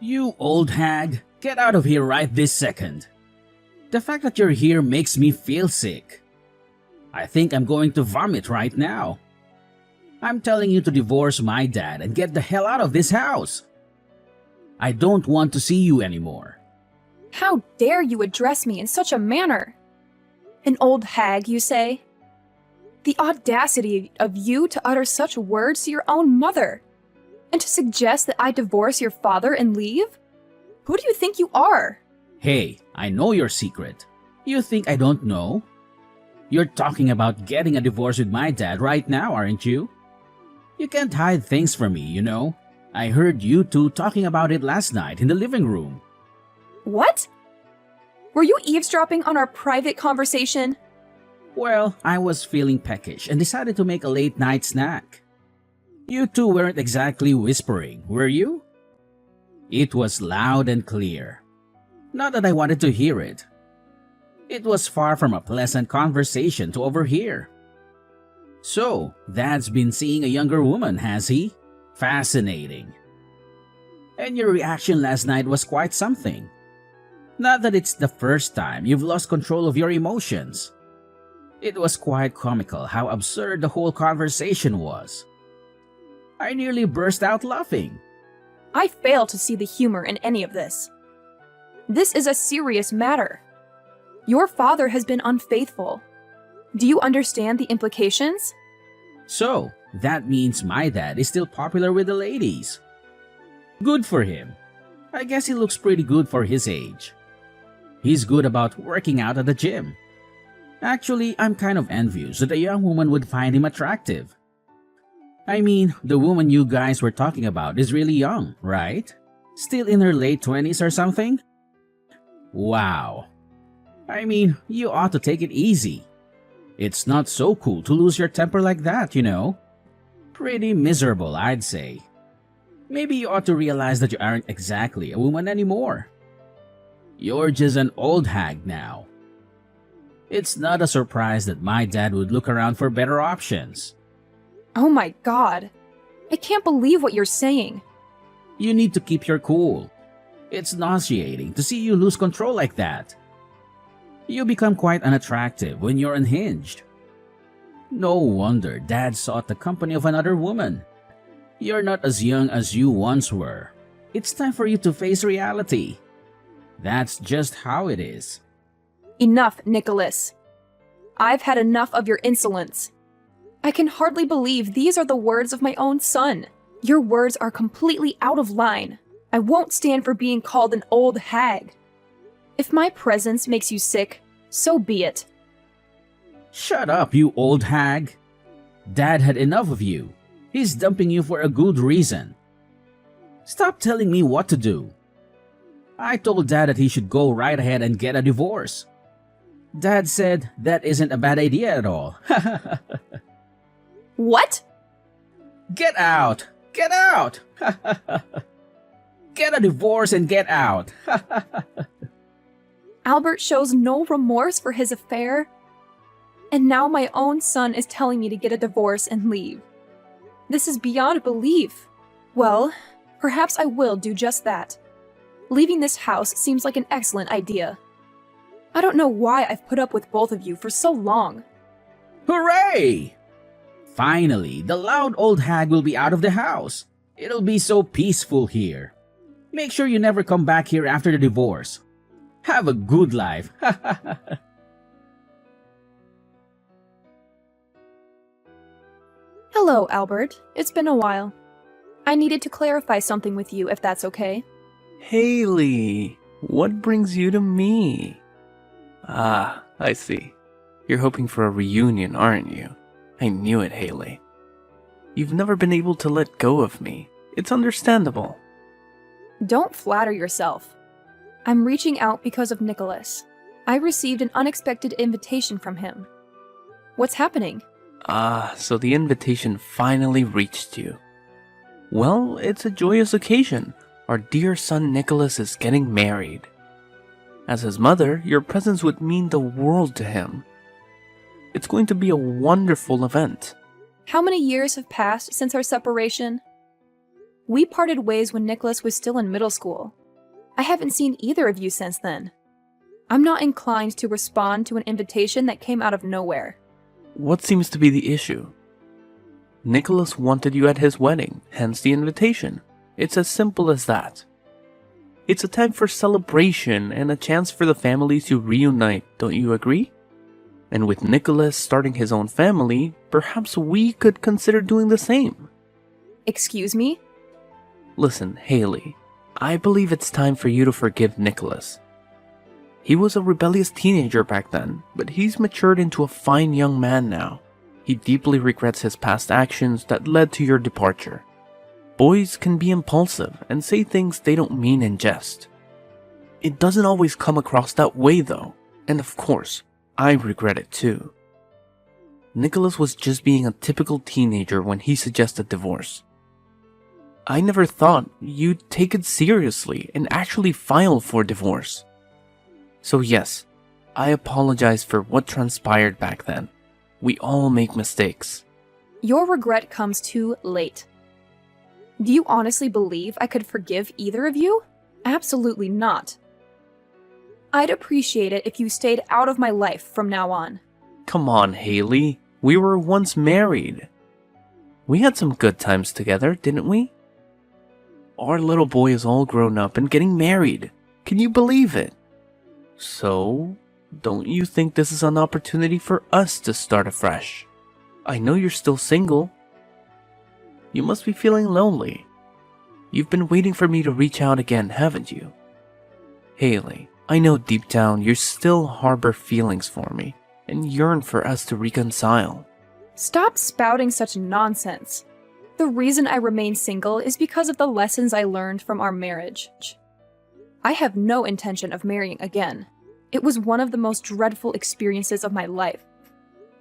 You old hag, get out of here right this second. The fact that you're here makes me feel sick. I think I'm going to vomit right now. I'm telling you to divorce my dad and get the hell out of this house. I don't want to see you anymore. How dare you address me in such a manner? An old hag, you say? The audacity of you to utter such words to your own mother, and to suggest that I divorce your father and leave? Who do you think you are? Hey, I know your secret. You think I don't know? You're talking about getting a divorce with my dad right now, aren't you? You can't hide things from me, you know. I heard you two talking about it last night in the living room. What? Were you eavesdropping on our private conversation? Well, I was feeling peckish and decided to make a late night snack. You two weren't exactly whispering, were you? It was loud and clear. Not that I wanted to hear it. It was far from a pleasant conversation to overhear. So, Dad's been seeing a younger woman, has he? Fascinating. And your reaction last night was quite something. Not that it's the first time you've lost control of your emotions. It was quite comical how absurd the whole conversation was. I nearly burst out laughing. I fail to see the humor in any of this. This is a serious matter. Your father has been unfaithful. Do you understand the implications? So, that means my dad is still popular with the ladies. Good for him. I guess he looks pretty good for his age. He's good about working out at the gym. Actually, I'm kind of envious that a young woman would find him attractive. I mean, the woman you guys were talking about is really young, right? Still in her late 20s or something? Wow. I mean, you ought to take it easy. It's not so cool to lose your temper like that, you know. Pretty miserable, I'd say. Maybe you ought to realize that you aren't exactly a woman anymore. You're just an old hag now. It's not a surprise that my dad would look around for better options. Oh my God. I can't believe what you're saying. You need to keep your cool. It's nauseating to see you lose control like that. You become quite unattractive when you're unhinged. No wonder Dad sought the company of another woman. You're not as young as you once were. It's time for you to face reality. That's just how it is. Enough, Nicholas. I've had enough of your insolence. I can hardly believe these are the words of my own son. Your words are completely out of line. I won't stand for being called an old hag. If my presence makes you sick, so be it. Shut up, you old hag. Dad had enough of you. He's dumping you for a good reason. Stop telling me what to do. I told Dad that he should go right ahead and get a divorce. Dad said that isn't a bad idea at all. What? Get out! Get out! Get a divorce and get out! Albert shows no remorse for his affair. And now my own son is telling me to get a divorce and leave. This is beyond belief. Well, perhaps I will do just that. Leaving this house seems like an excellent idea. I don't know why I've put up with both of you for so long. Hooray! Finally, the loud old hag will be out of the house. It'll be so peaceful here. Make sure you never come back here after the divorce. Have a good life. Hello, Albert. It's been a while. I needed to clarify something with you, if that's okay. Haley, what brings you to me? Ah, I see. You're hoping for a reunion, aren't you? I knew it, Haley. You've never been able to let go of me. It's understandable. Don't flatter yourself. I'm reaching out because of Nicholas. I received an unexpected invitation from him. What's happening? Ah, so the invitation finally reached you. Well, it's a joyous occasion. Our dear son Nicholas is getting married. As his mother, your presence would mean the world to him. It's going to be a wonderful event. How many years have passed since our separation? We parted ways when Nicholas was still in middle school. I haven't seen either of you since then. I'm not inclined to respond to an invitation that came out of nowhere. What seems to be the issue? Nicholas wanted you at his wedding, hence the invitation. It's as simple as that. It's a time for celebration and a chance for the families to reunite, don't you agree? And with Nicholas starting his own family, perhaps we could consider doing the same. Excuse me? Listen, Haley, I believe it's time for you to forgive Nicholas. He was a rebellious teenager back then, but he's matured into a fine young man now. He deeply regrets his past actions that led to your departure. Boys can be impulsive and say things they don't mean in jest. It doesn't always come across that way though, and of course, I regret it too. Nicholas was just being a typical teenager when he suggested divorce. I never thought you'd take it seriously and actually file for divorce. So yes, I apologize for what transpired back then. We all make mistakes. Your regret comes too late. Do you honestly believe I could forgive either of you? Absolutely not. I'd appreciate it if you stayed out of my life from now on. Come on, Haley. We were once married. We had some good times together, didn't we? Our little boy is all grown up and getting married. Can you believe it? So, don't you think this is an opportunity for us to start afresh? I know you're still single. You must be feeling lonely. You've been waiting for me to reach out again, haven't you? Haley, I know deep down you still harbor feelings for me and yearn for us to reconcile. Stop spouting such nonsense. The reason I remain single is because of the lessons I learned from our marriage. I have no intention of marrying again. It was one of the most dreadful experiences of my life.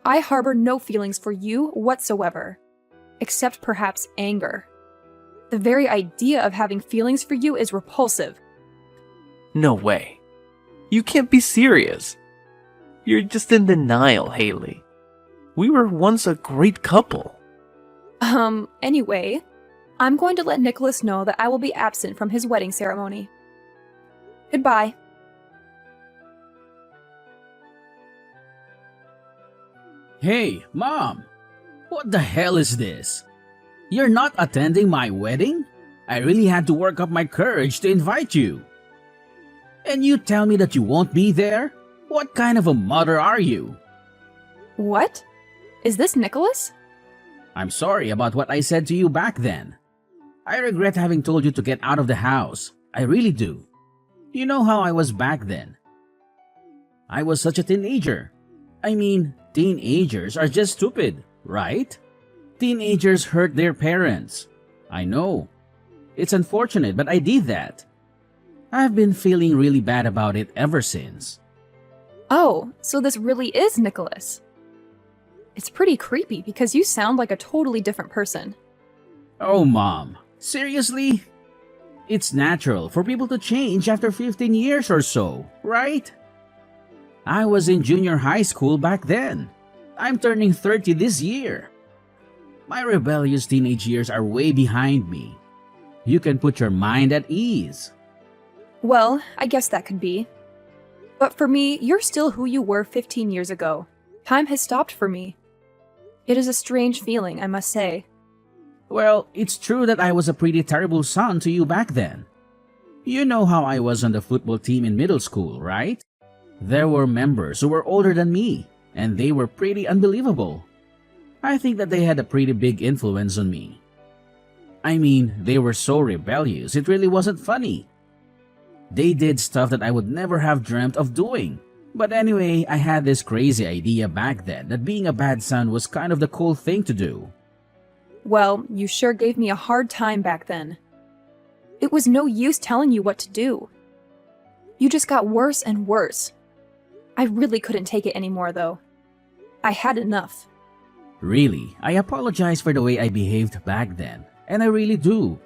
I harbor no feelings for you whatsoever, except perhaps anger. The very idea of having feelings for you is repulsive. No way. You can't be serious. You're just in denial, Haley. We were once a great couple. Anyway, I'm going to let Nicholas know that I will be absent from his wedding ceremony. Goodbye. Hey, Mom! What the hell is this? You're not attending my wedding? I really had to work up my courage to invite you. And you tell me that you won't be there? What kind of a mother are you? What? Is this Nicholas? I'm sorry about what I said to you back then. I regret having told you to get out of the house. I really do. You know how I was back then. I was such a teenager. I mean, teenagers are just stupid, right? Teenagers hurt their parents. I know. It's unfortunate, but I did that. I've been feeling really bad about it ever since. Oh, so this really is Nicholas. It's pretty creepy because you sound like a totally different person. Oh, Mom. Seriously? It's natural for people to change after 15 years or so, right? I was in junior high school back then. I'm turning 30 this year. My rebellious teenage years are way behind me. You can put your mind at ease. Well, I guess that could be. But for me, you're still who you were 15 years ago. Time has stopped for me. It is a strange feeling, I must say. Well, it's true that I was a pretty terrible son to you back then. You know how I was on the football team in middle school, right? There were members who were older than me, and they were pretty unbelievable. I think that they had a pretty big influence on me. I mean, they were so rebellious, it really wasn't funny. They did stuff that I would never have dreamt of doing. But anyway, I had this crazy idea back then that being a bad son was kind of the cool thing to do. Well, you sure gave me a hard time back then. It was no use telling you what to do. You just got worse and worse. I really couldn't take it anymore, though. I had enough. Really, I apologize for the way I behaved back then, and I really do.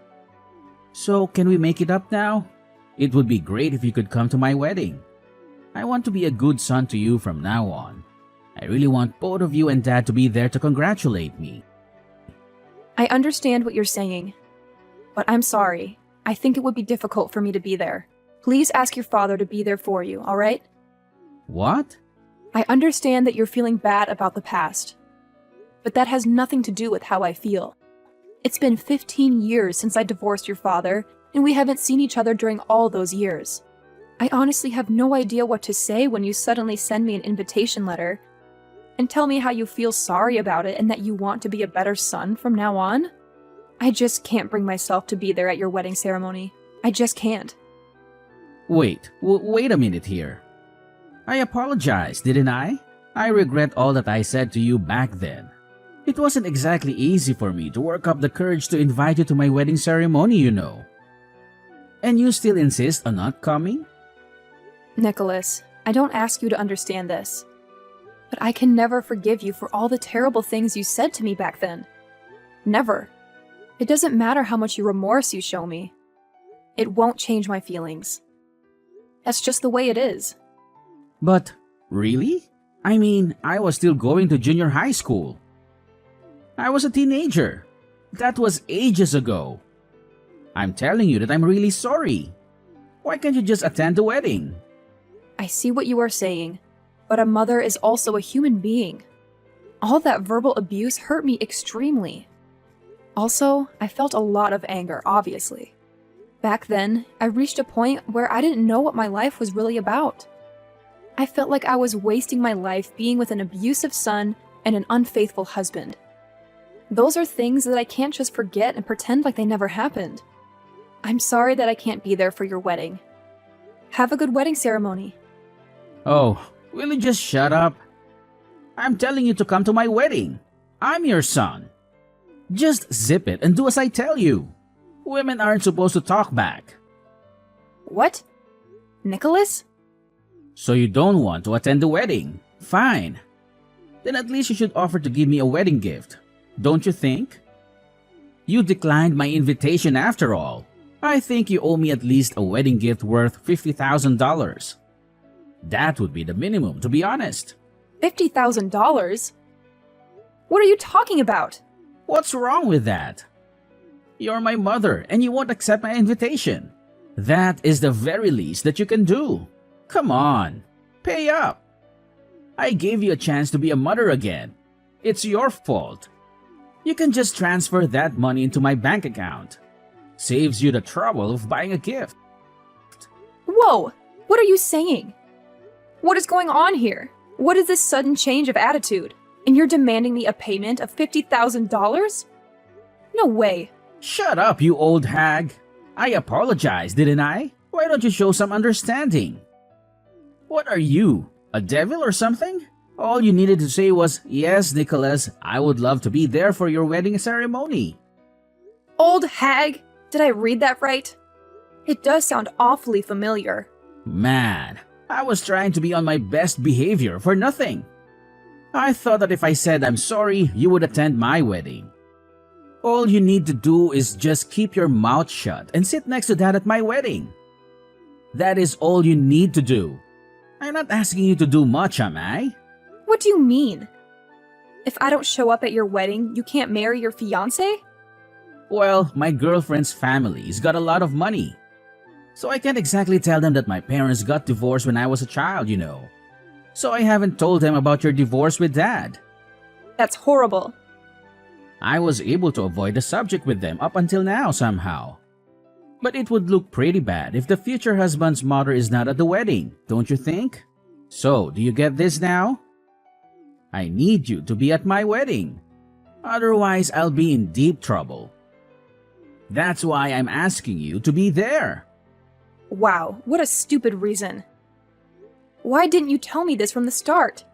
So, can we make it up now? It would be great if you could come to my wedding. I want to be a good son to you from now on. I really want both of you and Dad to be there to congratulate me. I understand what you're saying. But I'm sorry. I think it would be difficult for me to be there. Please ask your father to be there for you, all right? What? I understand that you're feeling bad about the past, but that has nothing to do with how I feel. It's been 15 years since I divorced your father, and we haven't seen each other during all those years. I honestly have no idea what to say when you suddenly send me an invitation letter and tell me how you feel sorry about it and that you want to be a better son from now on. I just can't bring myself to be there at your wedding ceremony. I just can't. Wait a minute here. I apologized, didn't I? I regret all that I said to you back then. It wasn't exactly easy for me to work up the courage to invite you to my wedding ceremony, you know. And you still insist on not coming? Nicholas, I don't ask you to understand this, but I can never forgive you for all the terrible things you said to me back then. Never. It doesn't matter how much remorse you show me. It won't change my feelings. That's just the way it is. But, really? I mean, I was still going to junior high school. I was a teenager. That was ages ago. I'm telling you that I'm really sorry. Why can't you just attend the wedding? I see what you are saying, but a mother is also a human being. All that verbal abuse hurt me extremely. Also, I felt a lot of anger, obviously. Back then, I reached a point where I didn't know what my life was really about. I felt like I was wasting my life being with an abusive son and an unfaithful husband. Those are things that I can't just forget and pretend like they never happened. I'm sorry that I can't be there for your wedding. Have a good wedding ceremony. Oh, will you just shut up? I'm telling you to come to my wedding. I'm your son. Just zip it and do as I tell you. Women aren't supposed to talk back. What? Nicholas? So you don't want to attend the wedding? Fine. Then at least you should offer to give me a wedding gift. Don't you think? You declined my invitation after all. I think you owe me at least a wedding gift worth $50,000. That would be the minimum, to be honest. $50,000? What are you talking about? What's wrong with that? You're my mother and you won't accept my invitation. That is the very least that you can do. Come on, pay up. I gave you a chance to be a mother again. It's your fault. You can just transfer that money into my bank account. Saves you the trouble of buying a gift. Whoa! What are you saying? What is going on here? What is this sudden change of attitude? And you're demanding me a payment of $50,000? No way. Shut up, you old hag. I apologized, didn't I? Why don't you show some understanding? What are you, a devil or something? All you needed to say was, "Yes, Nicholas, I would love to be there for your wedding ceremony." Old hag? Did I read that right? It does sound awfully familiar. Man, I was trying to be on my best behavior for nothing. I thought that if I said I'm sorry, you would attend my wedding. All you need to do is just keep your mouth shut and sit next to Dad at my wedding. That is all you need to do. I'm not asking you to do much, am I? What do you mean? If I don't show up at your wedding, you can't marry your fiancé? Well, my girlfriend's family's got a lot of money. So I can't exactly tell them that my parents got divorced when I was a child, you know. So I haven't told them about your divorce with Dad. That's horrible. I was able to avoid the subject with them up until now somehow. But it would look pretty bad if the future husband's mother is not at the wedding, don't you think? So, do you get this now? I need you to be at my wedding. Otherwise, I'll be in deep trouble. That's why I'm asking you to be there. Wow, what a stupid reason. Why didn't you tell me this from the start?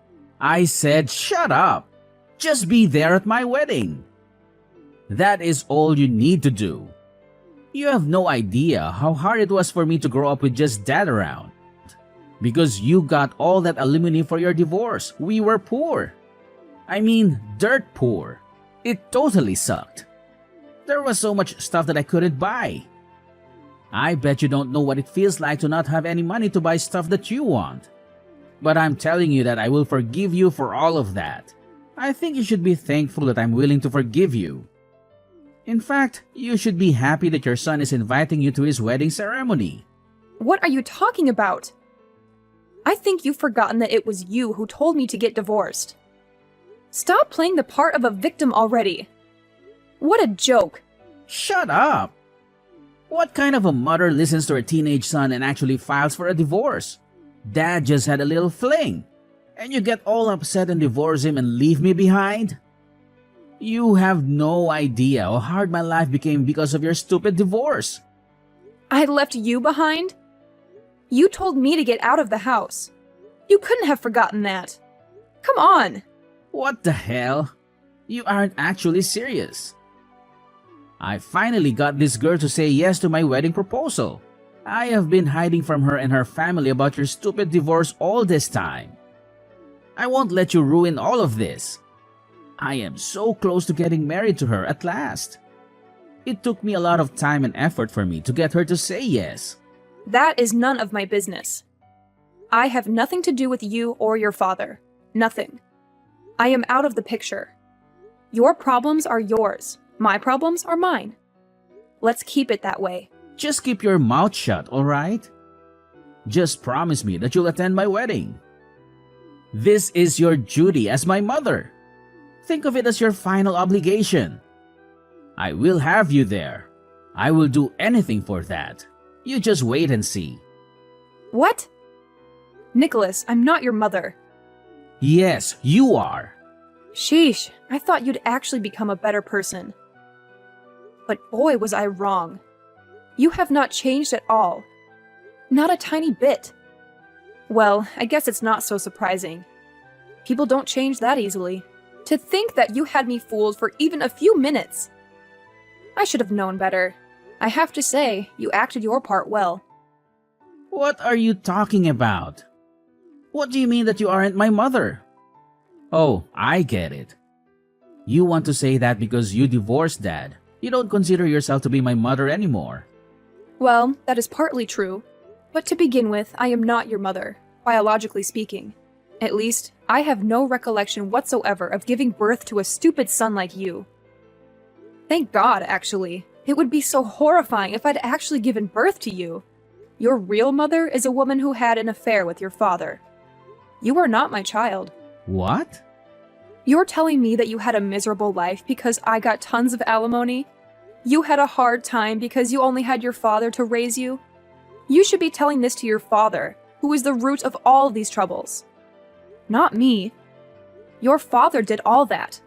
I said shut up. Just be there at my wedding. That is all you need to do. You have no idea how hard it was for me to grow up with just Dad around. Because you got all that alimony for your divorce. We were poor. I mean, dirt poor. It totally sucked. There was so much stuff that I couldn't buy. I bet you don't know what it feels like to not have any money to buy stuff that you want. But I'm telling you that I will forgive you for all of that. I think you should be thankful that I'm willing to forgive you. In fact, you should be happy that your son is inviting you to his wedding ceremony. What are you talking about? I think you've forgotten that it was you who told me to get divorced. Stop playing the part of a victim already. What a joke. Shut up! What kind of a mother listens to her teenage son and actually files for a divorce? Dad just had a little fling, and you get all upset and divorce him and leave me behind? You have no idea how hard my life became because of your stupid divorce. I left you behind? You told me to get out of the house. You couldn't have forgotten that. Come on. What the hell? You aren't actually serious. I finally got this girl to say yes to my wedding proposal. I have been hiding from her and her family about your stupid divorce all this time. I won't let you ruin all of this. I am so close to getting married to her at last. It took me a lot of time and effort for me to get her to say yes. That is none of my business. I have nothing to do with you or your father. Nothing. I am out of the picture. Your problems are yours. My problems are mine. Let's keep it that way. Just keep your mouth shut, alright? Just promise me that you'll attend my wedding. This is your duty as my mother. Think of it as your final obligation. I will have you there. I will do anything for that. You just wait and see. What? Nicholas, I'm not your mother. Yes, you are. Sheesh, I thought you'd actually become a better person. But boy, was I wrong. You have not changed at all. Not a tiny bit. Well, I guess it's not so surprising. People don't change that easily. To think that you had me fooled for even a few minutes. I should have known better. I have to say, you acted your part well. What are you talking about? What do you mean that you aren't my mother? Oh, I get it. You want to say that because you divorced Dad. You don't consider yourself to be my mother anymore. Well, that is partly true. But to begin with, I am not your mother, biologically speaking. At least, I have no recollection whatsoever of giving birth to a stupid son like you. Thank God, actually. It would be so horrifying if I'd actually given birth to you. Your real mother is a woman who had an affair with your father. You are not my child. What? You're telling me that you had a miserable life because I got tons of alimony? You had a hard time because you only had your father to raise you? You should be telling this to your father, who is the root of all of these troubles. Not me. Your father did all that.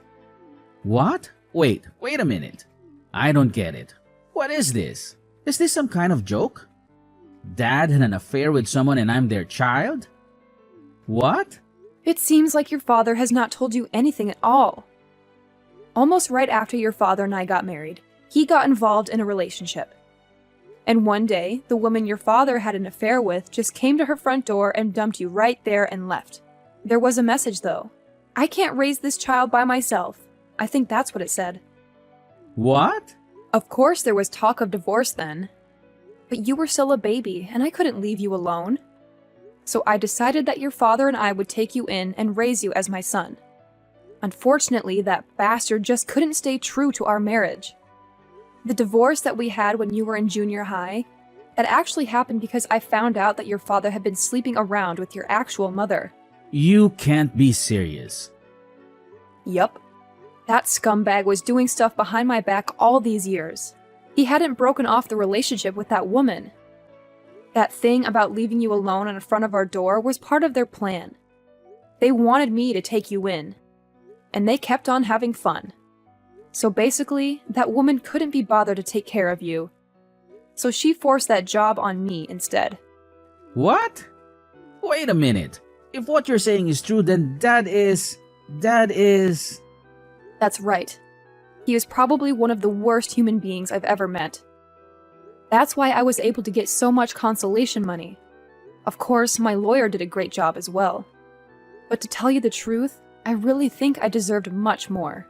What? Wait a minute. I don't get it. What is this? Is this some kind of joke? Dad had an affair with someone and I'm their child? What? It seems like your father has not told you anything at all. Almost right after your father and I got married, he got involved in a relationship. And one day, the woman your father had an affair with just came to her front door and dumped you right there and left. There was a message, though. I can't raise this child by myself. I think that's what it said. What? Of course there was talk of divorce then. But you were still a baby, and I couldn't leave you alone. So I decided that your father and I would take you in and raise you as my son. Unfortunately, that bastard just couldn't stay true to our marriage. The divorce that we had when you were in junior high, that actually happened because I found out that your father had been sleeping around with your actual mother. You can't be serious. Yup. That scumbag was doing stuff behind my back all these years. He hadn't broken off the relationship with that woman. That thing about leaving you alone in front of our door was part of their plan. They wanted me to take you in. And they kept on having fun. So basically, that woman couldn't be bothered to take care of you. So she forced that job on me instead. What? Wait a minute. If what you're saying is true, then Dad is... That's right. He is probably one of the worst human beings I've ever met. That's why I was able to get so much consolation money. Of course, my lawyer did a great job as well. But to tell you the truth, I really think I deserved much more.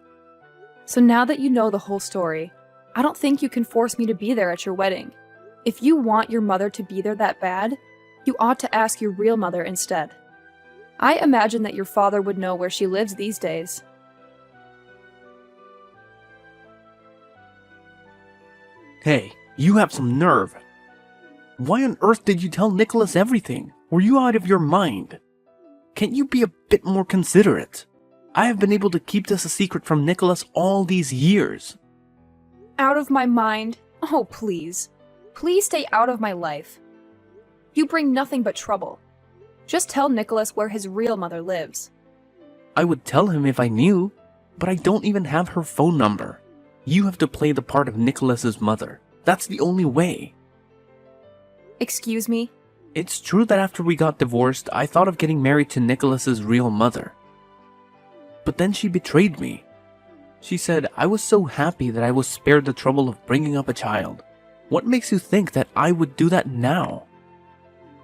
So now that you know the whole story, I don't think you can force me to be there at your wedding. If you want your mother to be there that bad, you ought to ask your real mother instead. I imagine that your father would know where she lives these days. Hey, you have some nerve. Why on earth did you tell Nicholas everything? Were you out of your mind? Can't you be a bit more considerate? I have been able to keep this a secret from Nicholas all these years. Out of my mind? Oh, please. Please stay out of my life. You bring nothing but trouble. Just tell Nicholas where his real mother lives. I would tell him if I knew, but I don't even have her phone number. You have to play the part of Nicholas's mother. That's the only way. Excuse me? It's true that after we got divorced, I thought of getting married to Nicholas's real mother. But then she betrayed me. She said I was so happy that I was spared the trouble of bringing up a child. What makes you think that I would do that now?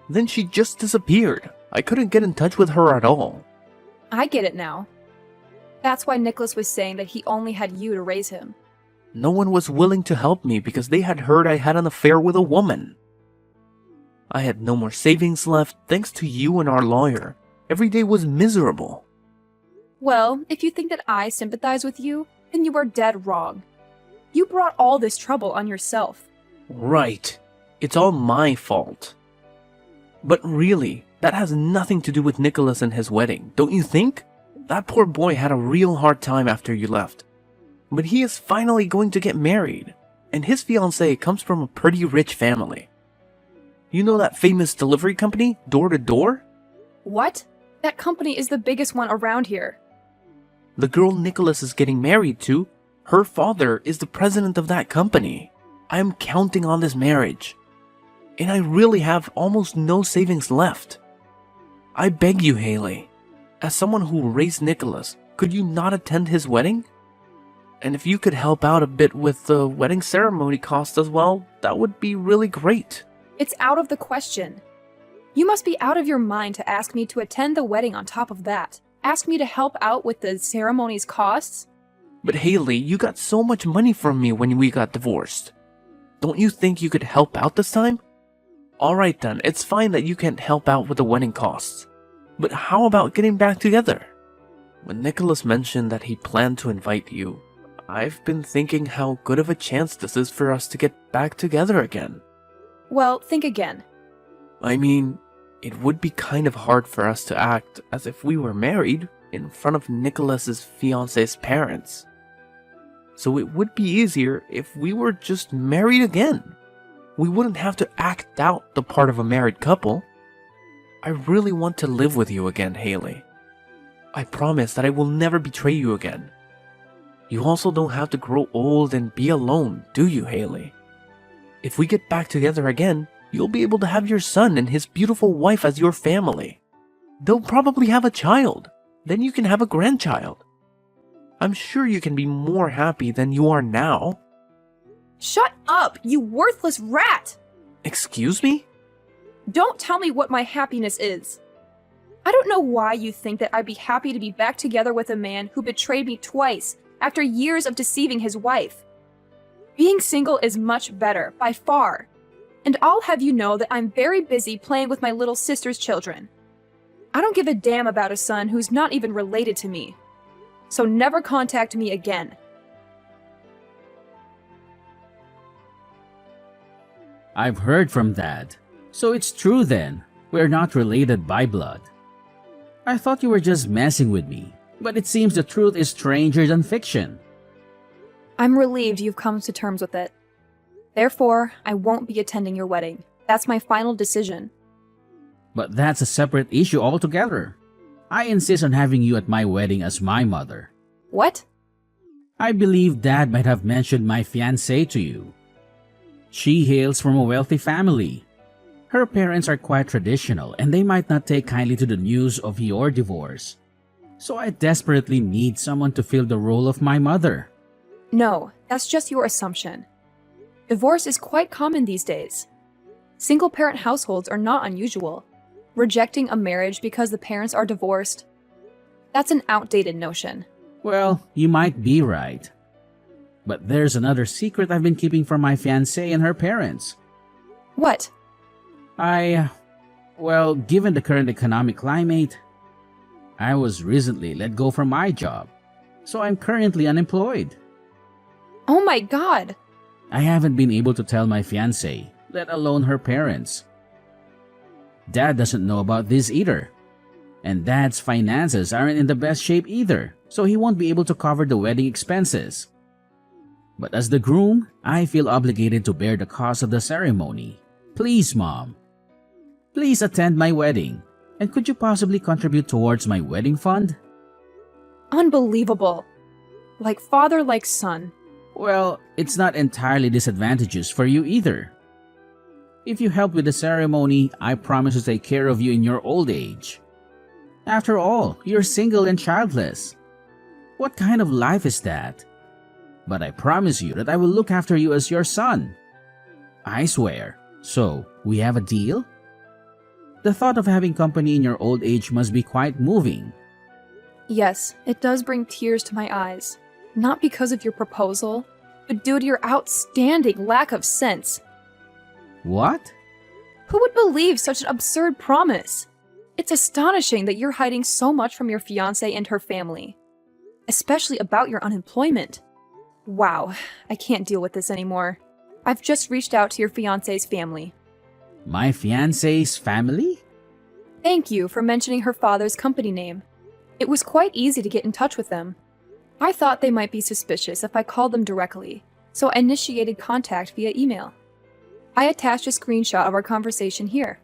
Then she just disappeared. I couldn't get in touch with her at all. I get it now. That's why Nicholas was saying that he only had you to raise him. No one was willing to help me because they had heard I had an affair with a woman. I had no more savings left thanks to you and our lawyer. Every day was miserable. Well, if you think that I sympathize with you, then you are dead wrong. You brought all this trouble on yourself. Right. It's all my fault. But really, that has nothing to do with Nicholas and his wedding, don't you think? That poor boy had a real hard time after you left. But he is finally going to get married, and his fiancée comes from a pretty rich family. You know that famous delivery company, Door to Door? What? That company is the biggest one around here. The girl Nicholas is getting married to, her father is the president of that company. I am counting on this marriage. And I really have almost no savings left. I beg you, Haley, as someone who raised Nicholas, could you not attend his wedding? And if you could help out a bit with the wedding ceremony cost as well, that would be really great. It's out of the question. You must be out of your mind to ask me to attend the wedding on top of that. Ask me to help out with the ceremony's costs? But Haley, you got so much money from me when we got divorced. Don't you think you could help out this time? Alright then, it's fine that you can't help out with the wedding costs. But how about getting back together? When Nicholas mentioned that he planned to invite you, I've been thinking how good of a chance this is for us to get back together again. Well, think again. I mean, it would be kind of hard for us to act as if we were married in front of Nicholas's fiancée's parents. So it would be easier if we were just married again. We wouldn't have to act out the part of a married couple. I really want to live with you again, Haley. I promise that I will never betray you again. You also don't have to grow old and be alone, do you, Haley? If we get back together again, you'll be able to have your son and his beautiful wife as your family. They'll probably have a child. Then you can have a grandchild. I'm sure you can be more happy than you are now. Shut up, you worthless rat! Excuse me? Don't tell me what my happiness is. I don't know why you think that I'd be happy to be back together with a man who betrayed me twice after years of deceiving his wife. Being single is much better, by far. And I'll have you know that I'm very busy playing with my little sister's children. I don't give a damn about a son who's not even related to me. So never contact me again. I've heard from Dad. So it's true then. We're not related by blood. I thought you were just messing with me, but it seems the truth is stranger than fiction. I'm relieved you've come to terms with it. Therefore, I won't be attending your wedding. That's my final decision. But that's a separate issue altogether. I insist on having you at my wedding as my mother. What? I believe Dad might have mentioned my fiancée to you. She hails from a wealthy family. Her parents are quite traditional and they might not take kindly to the news of your divorce. So I desperately need someone to fill the role of my mother. No, that's just your assumption. Divorce is quite common these days. Single-parent households are not unusual. Rejecting a marriage because the parents are divorced, that's an outdated notion. Well, you might be right. But there's another secret I've been keeping from my fiancée and her parents. What? Well, given the current economic climate, I was recently let go from my job. So I'm currently unemployed. Oh my god! I haven't been able to tell my fiancée, let alone her parents. Dad doesn't know about this either. And Dad's finances aren't in the best shape either, so he won't be able to cover the wedding expenses. But as the groom, I feel obligated to bear the cost of the ceremony. Please, Mom. Please attend my wedding. And could you possibly contribute towards my wedding fund? Unbelievable. Like father, like son. Well, it's not entirely disadvantageous for you either. If you help with the ceremony, I promise to take care of you in your old age. After all, you're single and childless. What kind of life is that? But I promise you that I will look after you as your son. I swear. So, we have a deal? The thought of having company in your old age must be quite moving. Yes, it does bring tears to my eyes. Not because of your proposal, but due to your outstanding lack of sense. What? Who would believe such an absurd promise? It's astonishing that you're hiding so much from your fiancée and her family, especially about your unemployment. Wow, I can't deal with this anymore. I've just reached out to your fiancé's family. My fiancé's family? Thank you for mentioning her father's company name. It was quite easy to get in touch with them. I thought they might be suspicious if I called them directly, so I initiated contact via email. I attached a screenshot of our conversation here.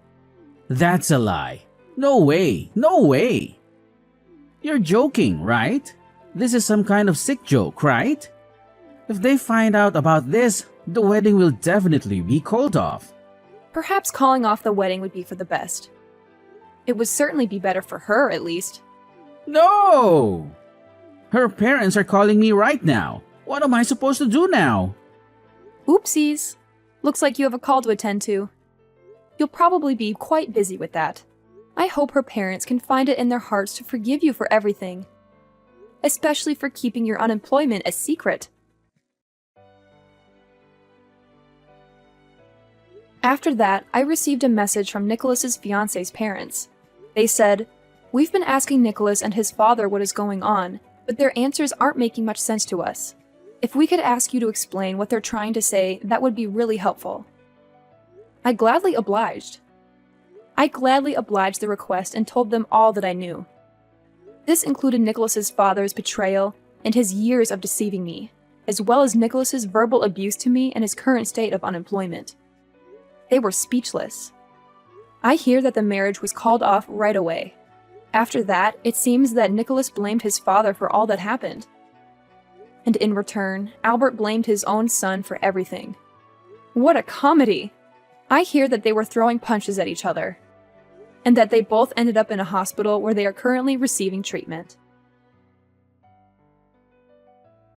That's a lie. No way, no way. You're joking, right? This is some kind of sick joke, right? If they find out about this, the wedding will definitely be called off. Perhaps calling off the wedding would be for the best. It would certainly be better for her, at least. No! Her parents are calling me right now. What am I supposed to do now? Oopsies. Looks like you have a call to attend to. You'll probably be quite busy with that. I hope her parents can find it in their hearts to forgive you for everything, especially for keeping your unemployment a secret. After that, I received a message from Nicholas's fiance's parents. They said, "We've been asking Nicholas and his father what is going on, but their answers aren't making much sense to us. If we could ask you to explain what they're trying to say, that would be really helpful." I gladly obliged. The request and told them all that I knew. This included Nicholas's father's betrayal and his years of deceiving me, as well as Nicholas's verbal abuse to me and his current state of unemployment. They were speechless. I hear that the marriage was called off right away. After that, it seems that Nicholas blamed his father for all that happened. And in return, Albert blamed his own son for everything. What a comedy! I hear that they were throwing punches at each other, and that they both ended up in a hospital where they are currently receiving treatment.